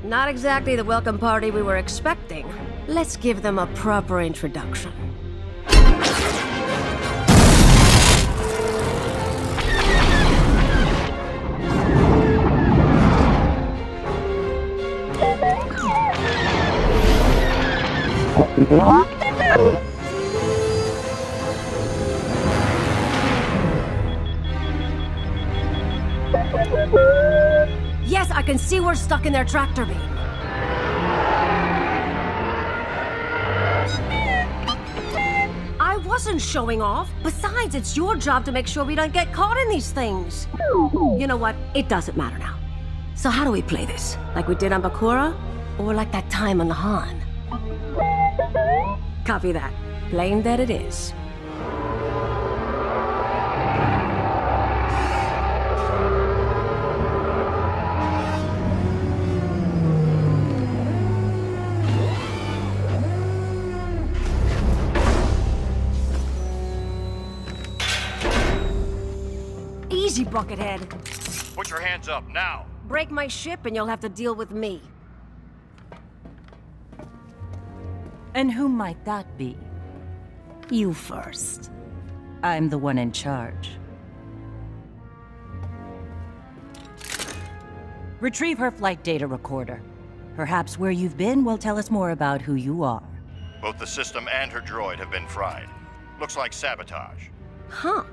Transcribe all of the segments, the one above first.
Not exactly the welcome party we were expecting. Let's give them a proper introduction. Yes, I can see we're stuck in their tractor beam. I wasn't showing off. Besides, it's your job to make sure we don't get caught in these things. You know what? It doesn't matter now. So how do we play this? Like we did on Bakura? Or like that time on the Han? Copy that. Plain that it is. Easy, Buckethead. Put your hands up, now! Break my ship and you'll have to deal with me. And who might that be? You first. I'm the one in charge. Retrieve her flight data recorder. Perhaps where you've been will tell us more about who you are. Both the system and her droid have been fried. Looks like sabotage. Huh.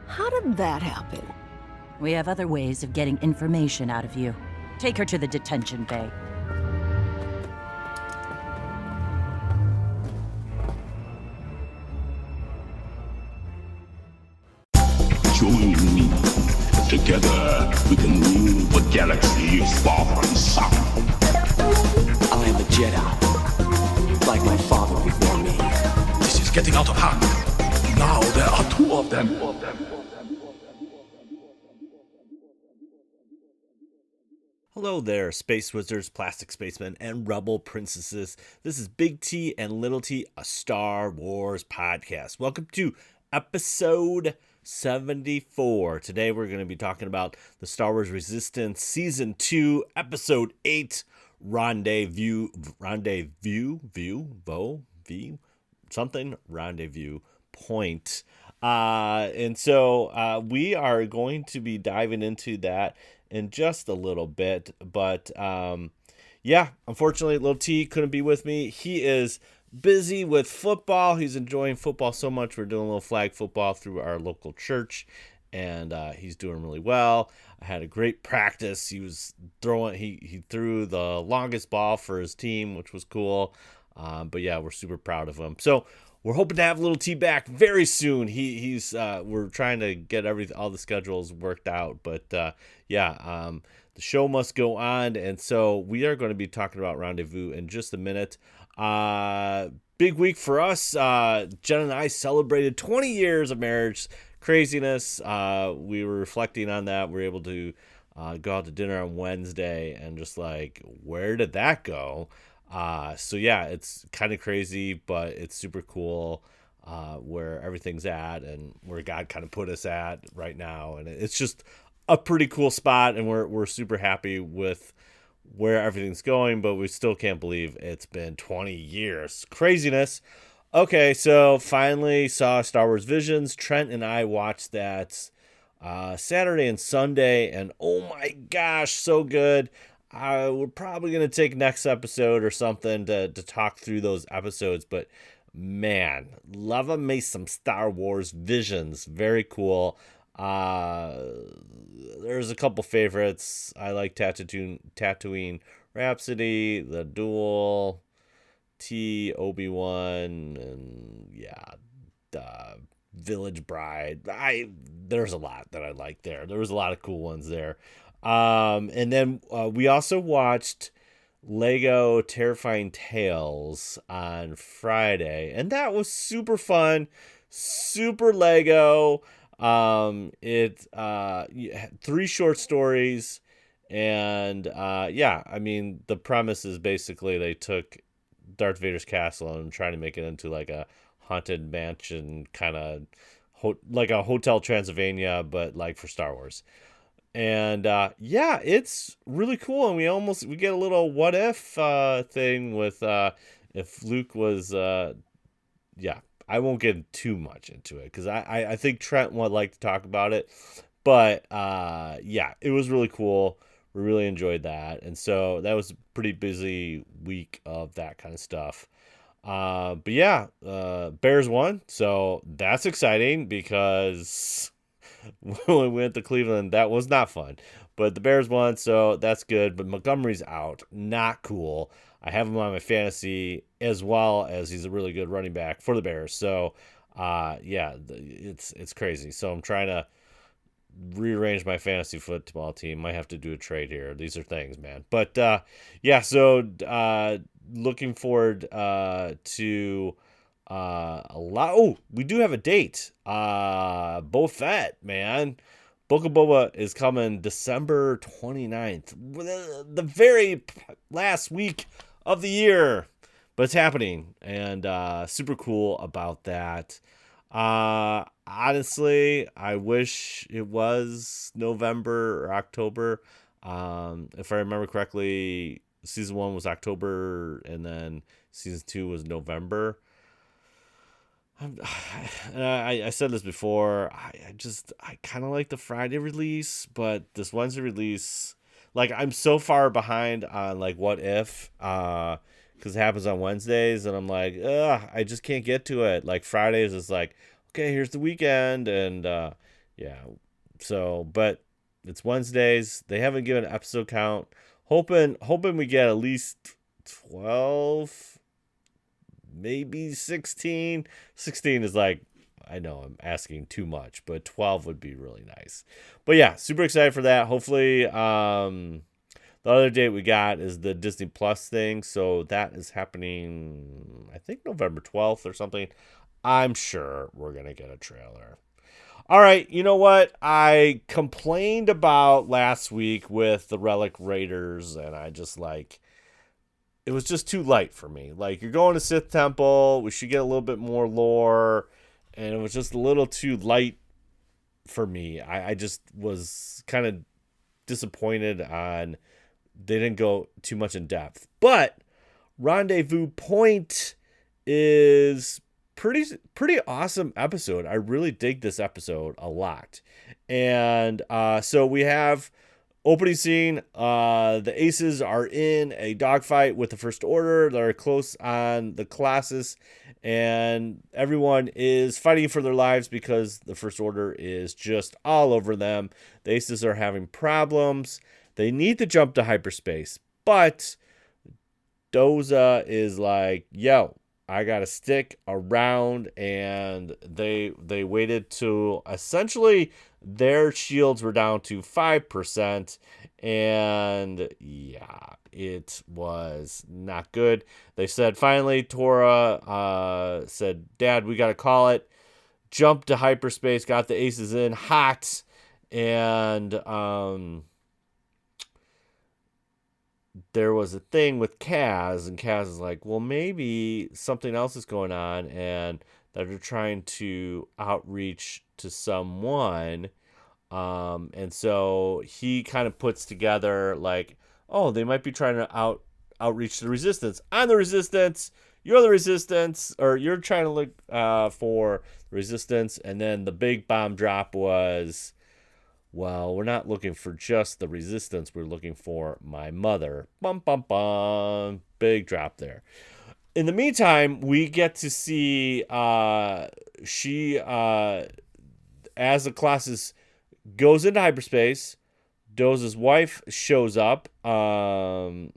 How did that happen? We have other ways of getting information out of you. Take her to the detention bay. Join me. Together, we can rule the galaxy far from sun. I am a Jedi, like my father before me. This is getting out of hand. Now there are two of them. Hello there, Space Wizards, Plastic Spacemen, and Rebel Princesses. This is Big T and Little T, a Star Wars podcast. Welcome to episode 74. Today we're going to be talking about the Star Wars Resistance Season 2, Episode 8, Rendezvous Point. And so we are going to be diving into that in just a little bit, but unfortunately Little T couldn't be with me. He is busy with football. He's enjoying football so much. We're doing a little flag football through our local church, and he's doing really well. I had a great practice. He was throwing, he threw the longest ball for his team, which was cool. But yeah, we're super proud of him. So we're hoping to have Little T back very soon. He's we're trying to get all the schedules worked out, but the show must go on, and so we are going to be talking about Rendezvous in just a minute. Big week for us. Jen and I celebrated 20 years of marriage. Craziness. We were reflecting on that. We were able to go out to dinner on Wednesday, and just like, where did that go? So yeah, it's kind of crazy, but it's super cool where everything's at and where God kind of put us at right now. And it's just a pretty cool spot, and we're super happy with where everything's going, but we still can't believe it's been 20 years. Craziness. Okay, so finally saw Star Wars Visions. Trent and I watched that Saturday and Sunday, and oh my gosh, so good. We're probably going to take next episode or something to talk through those episodes, but man, love me some Star Wars Visions. Very cool. There's a couple favorites. I like Tatooine Rhapsody, The Duel, Obi-Wan, and Village Bride. There's a lot that I like there. There was a lot of cool ones there. And then we also watched Lego Terrifying Tales on Friday, and that was super fun, super Lego. It 3 short stories, and I mean, the premise is basically they took Darth Vader's castle and trying to make it into like a haunted mansion, kind of like a Hotel Transylvania, but like for Star Wars. And yeah, it's really cool. And we get a little what if thing with if Luke was yeah. I won't get too much into it because I think Trent would like to talk about it. But yeah, it was really cool. We really enjoyed that. And so that was a pretty busy week of that kind of stuff. But yeah, Bears won. So that's exciting because when we went to Cleveland, that was not fun. But the Bears won, so that's good. But Montgomery's out. Not cool. I have him on my fantasy as well as he's a really good running back for the Bears. So, yeah, it's crazy. So I'm trying to rearrange my fantasy football team. Might have to do a trade here. These are things, man. But yeah, so looking forward to a lot. Oh, we do have a date. Boba Fett, man. Book of Boba is coming December 29th, the very last week of the year. But it's happening, and super cool about that. Honestly, I wish it was November or October. If I remember correctly, season 1 was October, and then season 2 was November. I said this before. I kind of like the Friday release, but this Wednesday release, like I'm so far behind on like What If, because it happens on Wednesdays, and I'm like, I just can't get to it. Like Fridays is like, okay, here's the weekend, and yeah. So, but it's Wednesdays. They haven't given an episode count. Hoping we get at least 12. Maybe 16. 16 is like, I know I'm asking too much, but 12 would be really nice. But yeah, super excited for that. Hopefully, the other date we got is the Disney Plus thing. So that is happening, I think November 12th or something. I'm sure we're going to get a trailer. All right, you know what? I complained about last week with the Relic Raiders, and I just like... It was just too light for me. Like, you're going to Sith Temple. We should get a little bit more lore. And it was just a little too light for me. I just was kind of disappointed on they didn't go too much in depth. But Rendezvous Point is pretty awesome episode. I really dig this episode a lot. And so we have... Opening scene, the Aces are in a dogfight with the First Order. They're close on the Colossus, and everyone is fighting for their lives because the First Order is just all over them. The Aces are having problems. They need to jump to hyperspace, but Doza is like, yo, I gotta stick around, and they waited to essentially their shields were down to 5%, and yeah, it was not good. They said finally, Tora said, Dad, we gotta call it. Jumped to hyperspace, got the Aces in hot, and there was a thing with Kaz, and Kaz is like, well, maybe something else is going on, and that they're trying to outreach to someone. And so he kind of puts together like, oh, they might be trying to outreach to the Resistance. I'm the Resistance. You're the Resistance, or you're trying to look for Resistance. And then the big bomb drop was, well, we're not looking for just the Resistance. We're looking for my mother. Bum, bum, bum. Big drop there. In the meantime, we get to see she, as the Colossus goes into hyperspace, Doza's wife shows up, and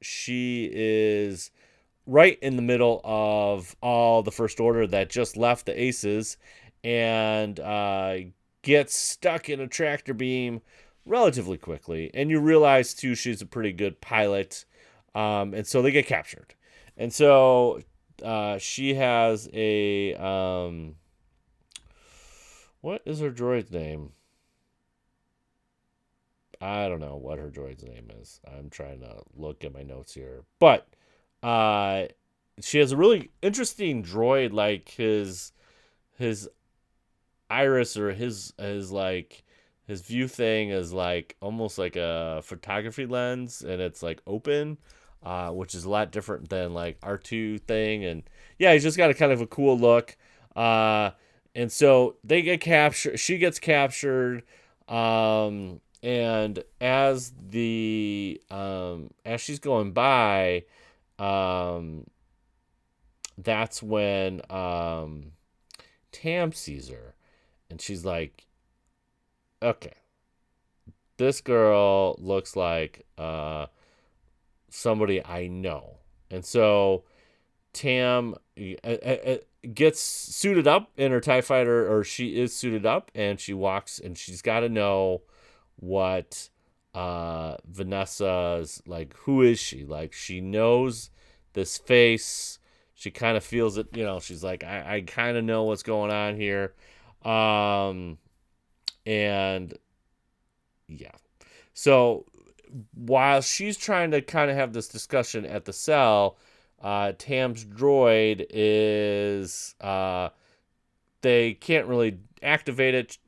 she is right in the middle of all the First Order that just left the Aces, and gets stuck in a tractor beam relatively quickly. And you realize, too, she's a pretty good pilot. And so they get captured. And so she has a... what is her droid's name? I don't know what her droid's name is. I'm trying to look at my notes here. But she has a really interesting droid, like his iris or his like his view thing is like almost like a photography lens, and it's like open, which is a lot different than like R2 thing. And yeah, he's just got a kind of a cool look. And so they get captured. She gets captured. And as she's going by, that's when Tam sees her, and she's like, okay, this girl looks like somebody I know. And so Tam gets suited up in her TIE fighter, or she is suited up, and she walks, and she's got to know what Vanessa's like. Who is she? Like, she knows this face. She kind of feels it, she's like, I kind of know what's going on here. And yeah. So while she's trying to kind of have this discussion at the cell, Tam's droid is, they can't really activate it.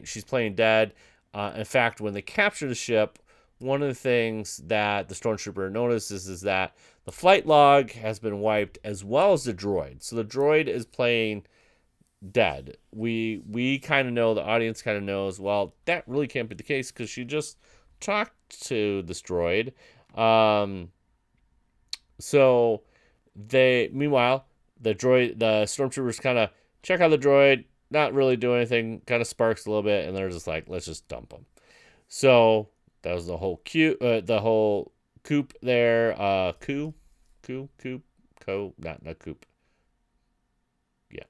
She's playing dead. In fact, when they capture the ship, one of the things that the stormtrooper notices is that the flight log has been wiped, as well as the droid. So the droid is playing dead. We kind of know, the audience kind of knows, well, that really can't be the case because she just talked to this droid. So meanwhile, the stormtroopers kind of check out the droid, not really do anything, kind of sparks a little bit, and they're just like, let's just dump them. So that was the whole coop there. Not coop. Yeah.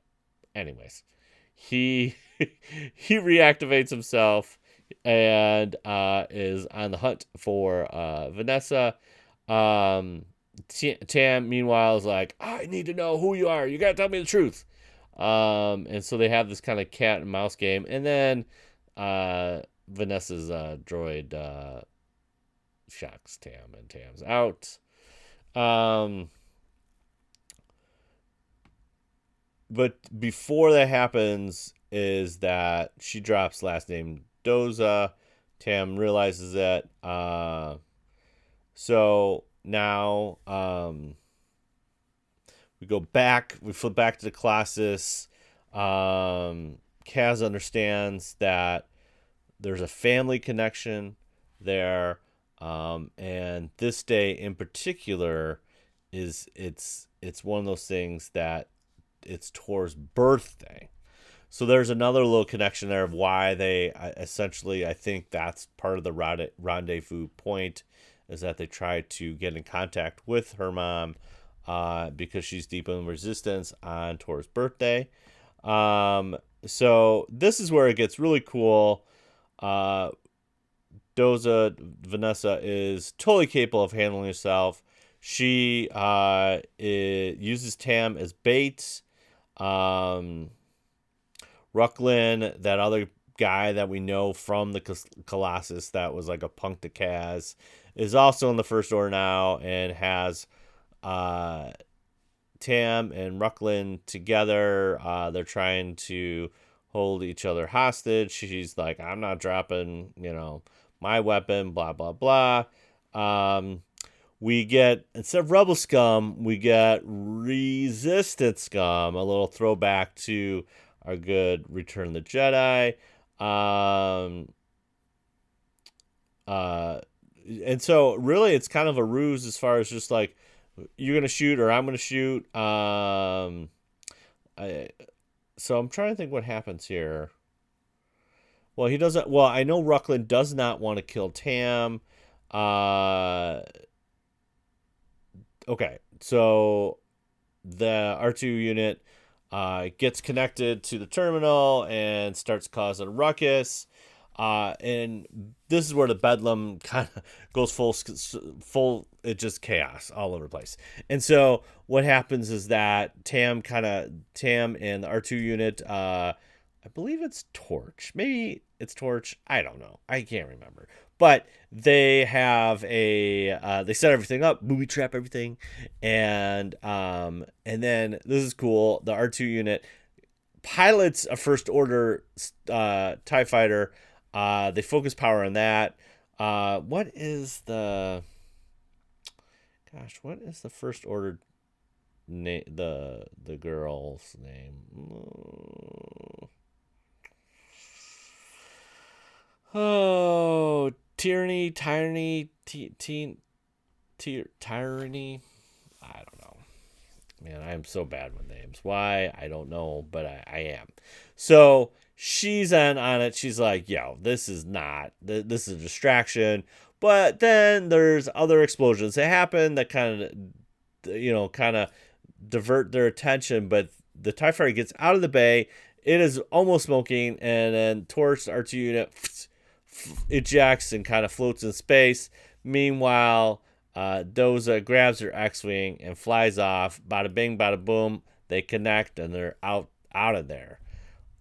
Anyways, he reactivates himself and is on the hunt for Vanessa. Tam, meanwhile, is like, I need to know who you are. You gotta tell me the truth. And so they have this kind of cat and mouse game, and then Vanessa's droid shocks Tam, and Tam's out. But before that happens is that she drops last name Doza. Tam realizes it. So now we flip back to the Colossus. Kaz understands that there's a family connection there. And this day in particular it's one of those things that it's Tor's birthday. So there's another little connection there of why they essentially, I think that's part of the rendezvous point, is that they try to get in contact with her mom because she's deep in resistance on Tor's birthday. So this is where it gets really cool. Vanessa is totally capable of handling herself. She uses Tam as bait. Rucklin, that other guy that we know from the Colossus that was like a punk to Kaz, is also in the First Order now and has Tam and Rucklin together. They're trying to hold each other hostage. She's like, I'm not dropping, my weapon, blah, blah, blah. We get, instead of Rebel Scum, we get Resistance Scum, a little throwback to our good Return of the Jedi. And so really it's kind of a ruse as far as just like, you're going to shoot or I'm going to shoot. So I'm trying to think what happens here. Well, I know Rucklin does not want to kill Tam. Okay, so the R2 unit gets connected to the terminal and starts causing a ruckus. And this is where the bedlam kind of goes full, it's just chaos all over the place. And so what happens is that Tam and the R2 unit, I believe it's Torch. Maybe it's Torch. I don't know. I can't remember. But they have they set everything up, booby trap everything, and then this is cool. The R2 unit pilots a First Order TIE fighter. They focus power on that. What is the First Order name? The girl's name. Oh, tyranny. I don't know. Man, I am so bad with names. Why? I don't know, but I am. So she's on it. She's like, yo, this is a distraction. But then there's other explosions that happen that kind of divert their attention. But the TIE fighter gets out of the bay. It is almost smoking. And then Tor's R2 unit ejects and kind of floats in space. Meanwhile, Doza grabs her X-Wing and flies off. Bada bing, bada boom. They connect and they're out of there.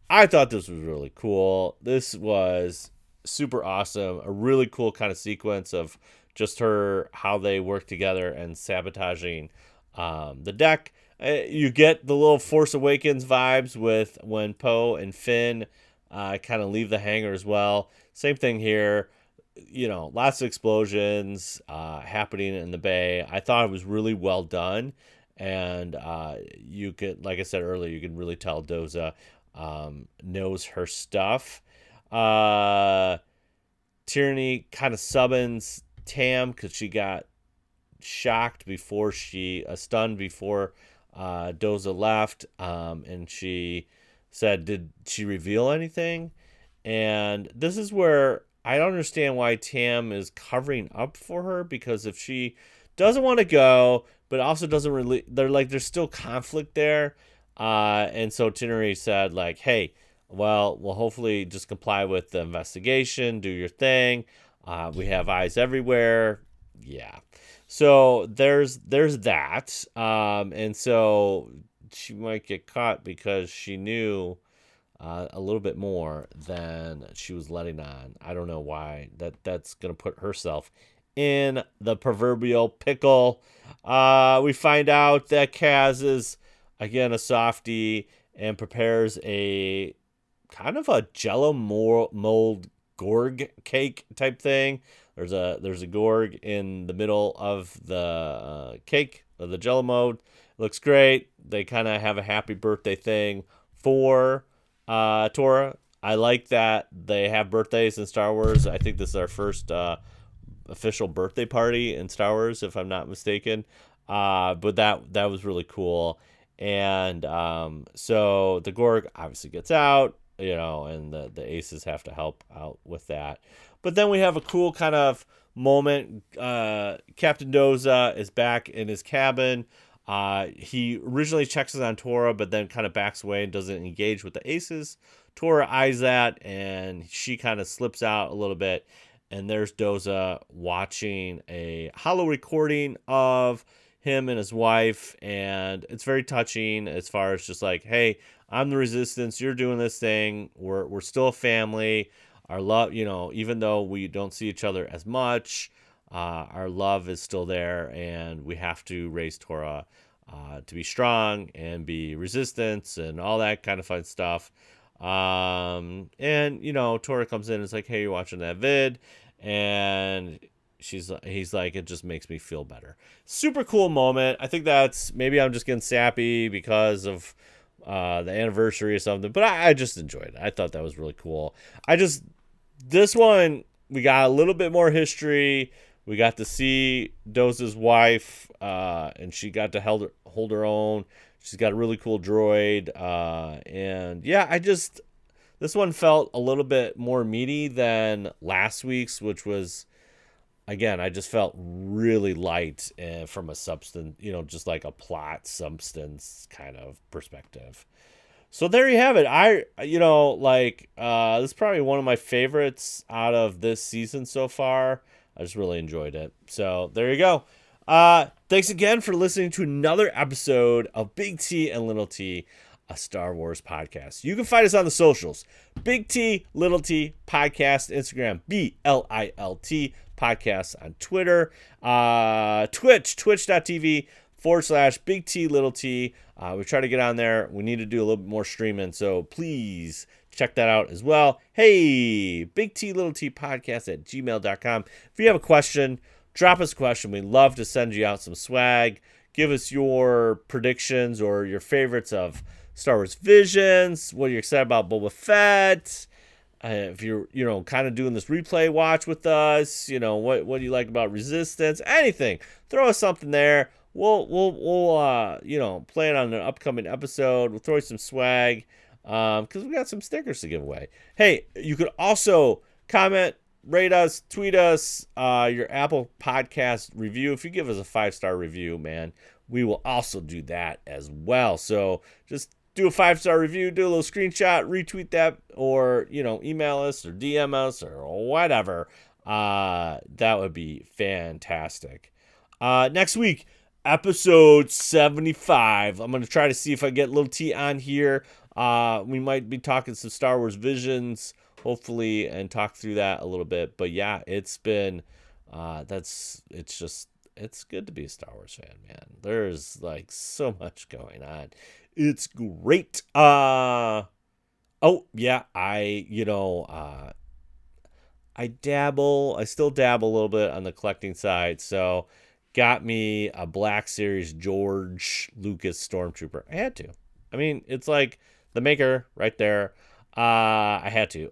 I thought this was really cool. This was super awesome. A really cool kind of sequence of just how they work together and sabotaging the deck. You get the little Force Awakens vibes with when Poe and Finn kind of leave the hangar as well. Same thing here. Lots of explosions happening in the bay. I thought it was really well done. And you could, like I said earlier, you can really tell Doza knows her stuff. Tyranny kind of summons Tam because she got stunned before Doza left. And she said, did she reveal anything? And this is where I don't understand why Tam is covering up for her, because if she doesn't want to go, but also doesn't really, there's still conflict there. And so Tyranny said, like, hey, well, we'll hopefully just comply with the investigation, do your thing. We have eyes everywhere. Yeah. So there's that. And so she might get caught because she knew a little bit more than she was letting on. I don't know why that's going to put herself in the proverbial pickle. We find out that Kaz is, again, a softie and prepares a kind of a Jell-O mold Gorg cake type thing. There's a Gorg in the middle of the cake of the Jell-O mold. It looks great. They kind of have a happy birthday thing for Tora. I like that they have birthdays in Star Wars. I think this is our first official birthday party in Star Wars, if I'm not mistaken. But that was really cool. And so the Gorg obviously gets out, and the aces have to help out with that. But then we have a cool kind of moment. Captain Doza is back in his cabin. He originally checks it on Tora, but then kind of backs away and doesn't engage with the aces. Tora eyes that, and she kind of slips out a little bit. And there's Doza watching a holo recording of him and his wife, and it's very touching as far as just like, hey, I'm the Resistance, you're doing this thing, we're still a family. Our love, even though we don't see each other as much, our love is still there, and we have to raise Tora to be strong and be Resistance and all that kind of fun stuff. And Tora comes in and is like, hey, you're watching that vid, and he's like, it just makes me feel better. Super cool moment. I think maybe I'm just getting sappy because of the anniversary or something, but I just enjoyed it. I thought that was really cool. This one, we got a little bit more history. We got to see Doza's wife, and she got to hold her own. She's got a really cool droid. And yeah, this one felt a little bit more meaty than last week's, which was, again, I just felt really light from a substance, just like a plot substance kind of perspective. So there you have it. This is probably one of my favorites out of this season so far. I just really enjoyed it. So there you go. Thanks again for listening to another episode of Big T and Little T, a Star Wars podcast. You can find us on the socials. Big T, Little T podcast, Instagram, BLILT podcast on Twitter, twitch.tv Big T, Little T. We try to get on there. We need to do a little bit more streaming, so please check that out as well. Hey, Big T, Little T podcast at gmail.com. If you have a question, drop us a question. We'd love to send you out some swag. Give us your predictions or your favorites of Star Wars Visions. What are you excited about Boba Fett? If you're, kind of doing this replay watch with us, what do you like about Resistance? Anything. Throw us something there. We'll play it on an upcoming episode. We'll throw you some swag because we got some stickers to give away. Hey, you could also comment, rate us, tweet us your Apple Podcast review. If you give us a 5-star review, man, we will also do that as well. So just do a 5-star review, do a little screenshot, retweet that, or, email us or DM us or whatever. That would be fantastic. Next week, episode 75. I'm going to try to see if I get Little T on here. We might be talking some Star Wars Visions, hopefully, and talk through that a little bit. But yeah, it's been, it's good to be a Star Wars fan, man. There's like so much going on. It's great. I still dabble a little bit on the collecting side. So got me a Black Series George Lucas Stormtrooper. I had to. I mean, it's like the maker right there. I had to.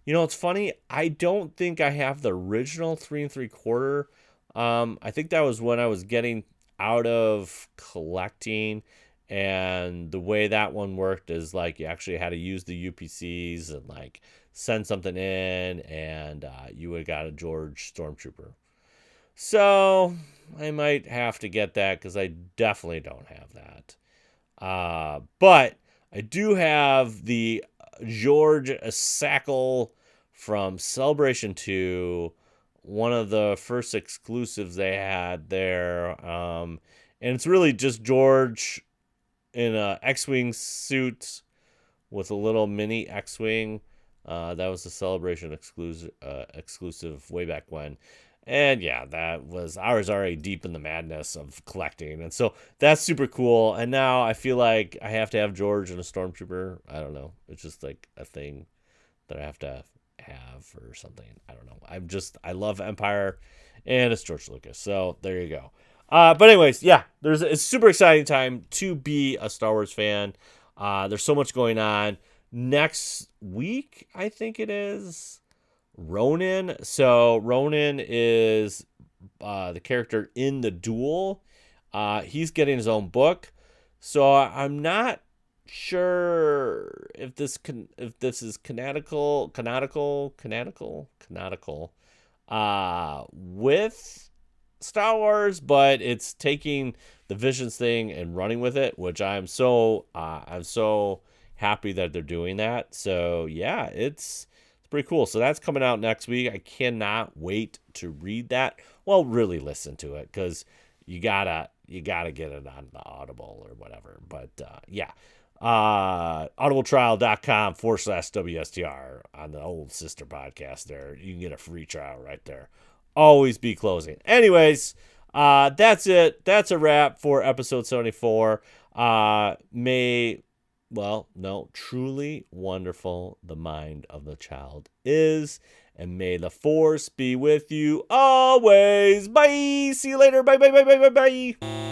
It's funny. I don't think I have the original 3 3/4. I think that was when I was getting out of collecting, and the way that one worked is like you actually had to use the UPCs and like send something in, and you would have got a George Stormtrooper. So I might have to get that because I definitely don't have that. But I do have the George Sackle from Celebration 2, one of the first exclusives they had there. And it's really just George in a X-Wing suit with a little mini X-Wing. That was the Celebration exclusive way back when. And yeah, I was already deep in the madness of collecting. And so that's super cool. And now I feel like I have to have George and a Stormtrooper. I don't know. It's just like a thing that I have to have or something. I don't know. I love Empire, and it's George Lucas. So there you go. But anyways, yeah, it's a super exciting time to be a Star Wars fan. There's so much going on. Next week, I think it is Ronin. So Ronin is the character in the Duel. He's getting his own book. So I'm not sure if this is canonical with Star Wars, but it's taking the Visions thing and running with it, which I'm so happy that they're doing that. So yeah, it's pretty cool. So that's coming out next week. I cannot wait to read that. Well, really listen to it, because you gotta get it on the Audible or whatever. But yeah, audibletrial.com/WSTR on the old sister podcast there. You can get a free trial right there. Always be closing. Anyways, that's it. That's a wrap for episode 74. Truly wonderful the mind of the child is, and may the force be with you always. Bye. See you later. Bye.